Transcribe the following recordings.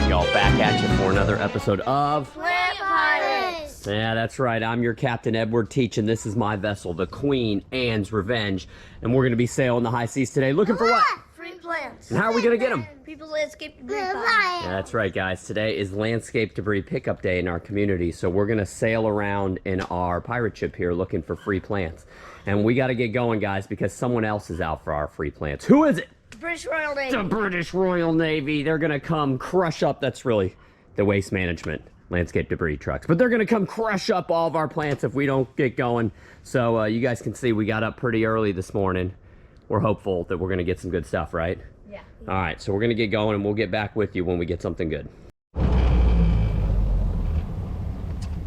Y'all, back at you for another episode of Plant Pirates! Yeah, that's right. I'm your Captain Edward Teach, and this is my vessel, the Queen Anne's Revenge. And we're going to be sailing the high seas today, looking for what? Free plants. And how are we going to get them? People's landscape debris. Yeah, that's right, guys. Today is Landscape Debris Pickup Day in our community, so we're going to sail around in our pirate ship here looking for free plants. And we got to get going, guys, because someone else is out for our free plants. Who is it? British Royal Navy. The British Royal Navy. They're going to come crush up. That's really the waste management landscape debris trucks. But they're going to come crush up all of our plants if we don't get going. So you guys can see we got up pretty early this morning. We're hopeful that we're going to get some good stuff, right? Yeah. All right, so we're going to get going and we'll get back with you when we get something good.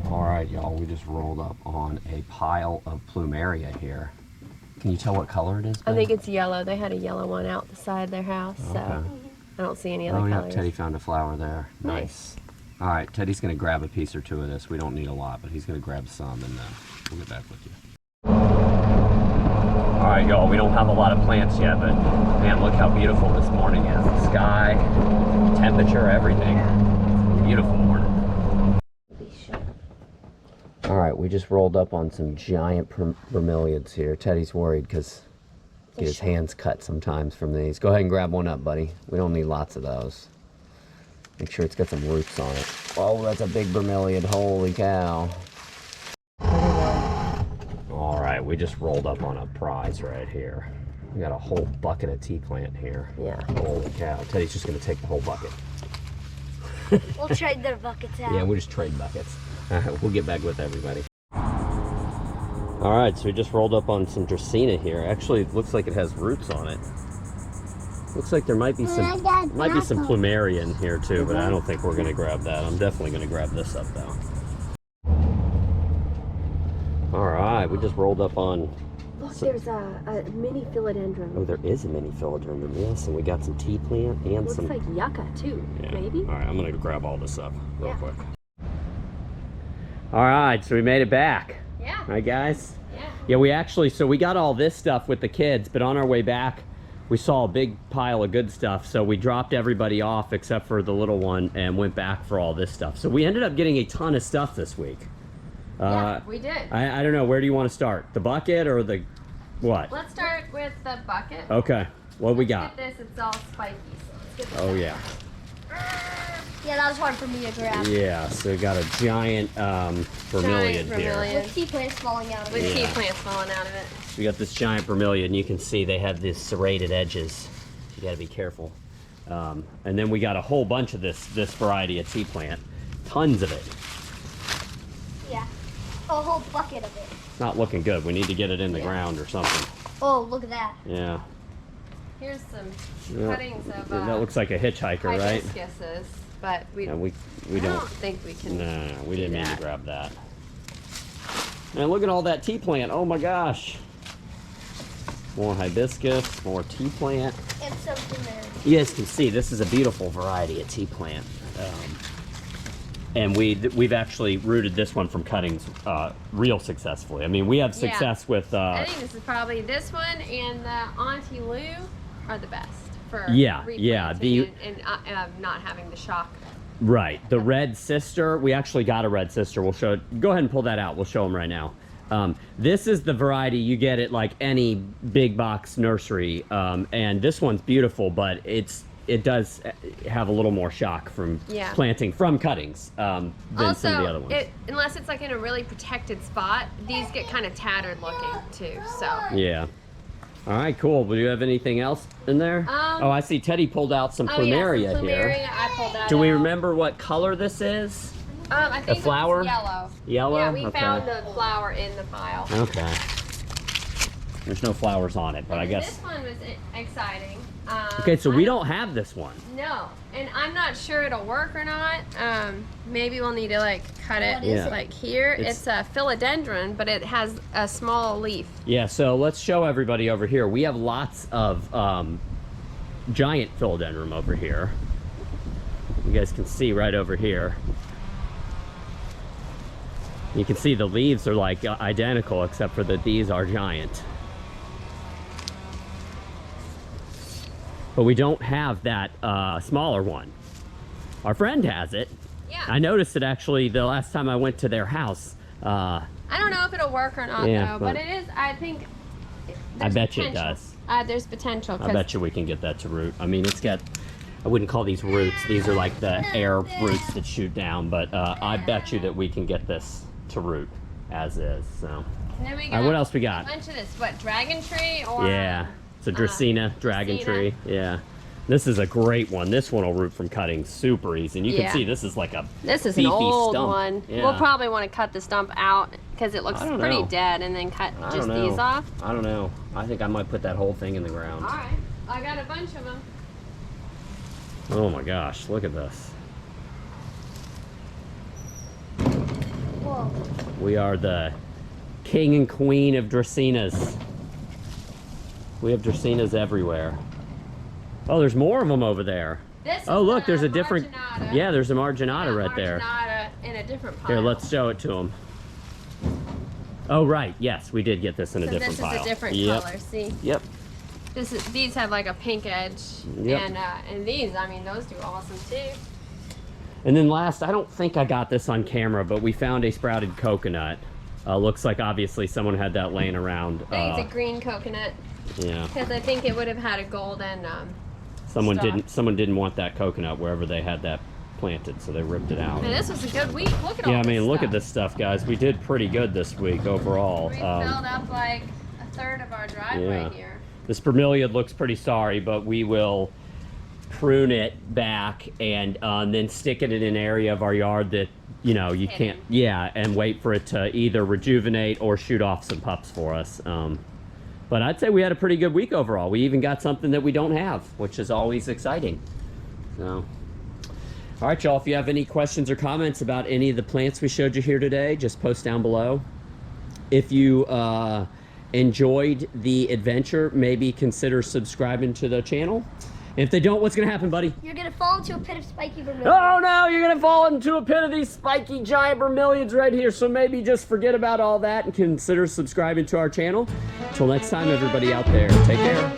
All right, y'all, we just rolled up on a pile of Plumeria here. Can you tell what color it is, Ben? I think it's yellow. They had a yellow one out the side of their house, so I don't see any other colors. Oh, yeah, Teddy found a flower there. Nice. All right, Teddy's going to grab a piece or two of this. We don't need a lot, but he's going to grab some, and we'll get back with you. All right, y'all, we don't have a lot of plants yet, but, man, look how beautiful this morning is. The sky, temperature, everything. Beautiful morning. All right, we just rolled up on some giant bromeliads here. Teddy's worried because get his hands cut sometimes from these. Go ahead and grab one up, buddy. We don't need lots of those. Make sure it's got some roots on it. Oh, that's a big bromeliad. Holy cow. All right, we just rolled up on a prize right here. We got a whole bucket of tea plant here. Yeah. Holy cow. Teddy's just going to take the whole bucket. We'll trade their buckets out. Yeah, we'll just trade buckets. We'll get back with everybody. All right, so we just rolled up on some Dracaena here. Actually, it looks like it has roots on it. Looks like there might be some Plumeria in here too, but I don't think we're gonna grab that. I'm definitely gonna grab this up though. All right, we just rolled up on. Look, there's a mini philodendron. Oh, there is a mini philodendron, yes, and we got some tea plant and Looks some. like yucca too, maybe. All right, I'm gonna grab all this up real quick. All right, so we made it back. Yeah. Right, guys? Yeah. Yeah, we actually, so we got all this stuff with the kids, but on our way back, we saw a big pile of good stuff, so we dropped everybody off except for the little one and went back for all this stuff. So we ended up getting a ton of stuff this week. Yeah, we did. I don't know, where do you want to start? The bucket or the what? Let's start with the bucket. Okay, what we got? Look at this, it's all spiky. So let's get this Oh, yeah. Yeah, that was hard for me to grab. Yeah, so we got a giant bromeliad here. With tea plants falling out of it. With tea plants falling out of it. We got this giant bromeliad, and you can see they have these serrated edges. You got to be careful. And then we got a whole bunch of this variety of tea plant, tons of it. Yeah, a whole bucket of it. It's not looking good. We need to get it in the ground or something. Oh, look at that. Yeah. Here's some Yeah. cuttings of That looks like a hitchhiker, right? hibiscuses, but we And we I don't. don't think we can. No, we didn't mean to that. grab that. And look at all that tea plant. Oh my gosh. More hibiscus, more tea plant. And something there. You guys can see this is a beautiful variety of tea plant. And we've actually rooted this one from cuttings real successfully. I mean, we have success with... I think this is probably this one and the Auntie Lou are the best for replanting and not having the shock. Right. The red sister, we actually got a red sister. We'll show it. Go ahead and pull that out. We'll show them right now. This is the variety you get at like any big box nursery. And this one's beautiful, but it does have a little more shock from planting from cuttings than some of the other ones. Unless it's like in a really protected spot, these get kind of tattered looking too. So yeah. All right, cool. Do you have anything else in there? Oh, I see Teddy pulled out some Plumeria here. I pulled that Do we out. remember what color this is? I think a flower? It's yellow. Yellow? Yeah, we Okay. found the flower in the pile. Okay. There's no flowers on it, but I guess... This one was exciting. Okay, so we don't have this one. No, and I'm not sure it'll work or not. Maybe we'll need to like cut it like here. It's a philodendron, but it has a small leaf. Yeah, so let's show everybody over here. We have lots of giant philodendron over here. You guys can see right over here. You can see the leaves are like identical except for that these are giant. but we don't have that smaller one. Our friend has it. Yeah. I noticed it actually the last time I went to their house. I don't know if it'll work or not, Yeah, though, but it is, I think, I bet you it potential. does. There's potential. I bet you we can get that to root. I mean, it's got, I wouldn't call these roots. These are like the air roots that shoot down, but I bet you that we can get this to root as is, so. And then we All right, what else we got? A bunch of this, what, dragon tree or? Yeah, it's a Dracaena dragon tree. Yeah. This is a great one. This one will root from cutting super easy. And you can see this is like a This is an beefy old stump. one. Yeah. We'll probably want to cut the stump out because it looks pretty dead, and then cut just these off. I don't know. I think I might put that whole thing in the ground. All right. I got a bunch of them. Oh my gosh, look at this. Whoa. We are the king and queen of Dracaenas. We have Dracaenas everywhere. Oh, there's more of them over there. This Oh, is look, there's a different. marginata. Yeah, there's a marginata right there. Marginata in a different pile. Here, let's show it to them. Oh, right. Yes, we did get this in a So different this pile. is a different Yep. color. See, Yep. these have like a pink edge, Yep. and these, I mean, those do awesome too. And then last, I don't think I got this on camera, but we found a sprouted coconut. Looks like obviously someone had that laying around. I think it's a green coconut Yeah. because I think it would have had a golden. Someone stalk. didn't want that coconut wherever they had that planted, so they ripped it out. And this was a good week. Look at all Yeah, I this mean, look stuff. at this stuff, guys. We did pretty good this week overall. We filled up like a third of our driveway here. This bromeliad looks pretty sorry, but we will prune it back and then stick it in an area of our yard that, you know, you can't, and wait for it to either rejuvenate or shoot off some pups for us. But I'd say we had a pretty good week overall. We even got something that we don't have, which is always exciting. So, all right, y'all, if you have any questions or comments about any of the plants we showed you here today, just post down below. If you enjoyed the adventure, maybe consider subscribing to the channel. If they don't, what's gonna happen, buddy? You're gonna fall into a pit of spiky vermilion. Oh no, you're gonna fall into a pit of these spiky giant bromeliads right here. So maybe just forget about all that and consider subscribing to our channel. Till next time, everybody out there, take care.